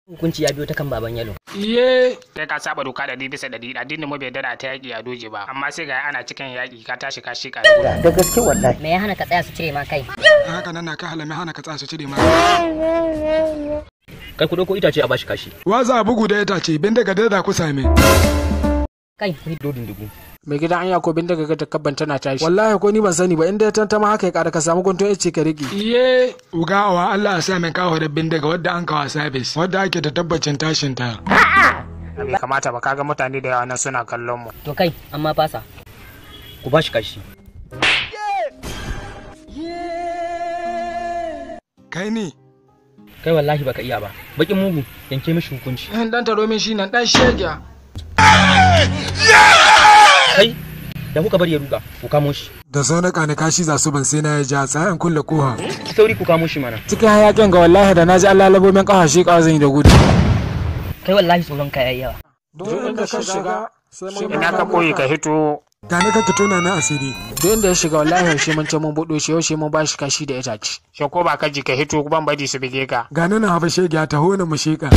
Hukunci ya biyo ta kan baban yalo. Iye. Kai ka saba doka 100%, addinin mu bai dada ta yaki a doje ba. Amma sai ga ana cikin yaki ka tashi ka shika Da gaske wallahi. Me ya hana ka tsaya su cire ma kai? Haka nan na ka halame hana ka tsaya su cire ma. Kai ku dauko itace a bashi kashi. Wa za bugu da itace bin daga da ku same. Kai, Dodin dugu. Mai gidan anya ko bin daga ta kabban tana tashi. Wallahi ko ni ban sani ba inda ya tantama haka ya kada ka samu gunto ya ce ka riki. Iye. Uga wa Allah ya sa min kawo da bin daga wadda an kawo service. Wadda ake da tabbacin tashin ta. bai kamata ba kaga mutane da yawa nan suna kallon mu. to kai amma fasa. Ku bashi kashi. Kai ne. Kai wallahi baka iya ba. Bakin mugu yanke mishi hukunci. Dan taro min shi nan dan shege. Kai da kuka bari ya ruga ku kamo shi. Da zo na kane kashi za su ban sai na ya ja tsayan kulle koha. Ki sauri ku kamo shi mana. Cikin hayakin ga wallahi da naji Allah labo min kafa shi kawa zan yi da gudu. Kai wallahi tsoron ka yayi yawa. Duk inda ka shiga Ina ka koyi ka hito. Gane ka tona na asiri. duk inda ya shiga wallahi yaushe mun ce mun budo shi yaushe mun bashi kashi da itace. Shako ba ka ji ka hito ban bari su bige ka. Gane na hafa shege ta hona mu sheka.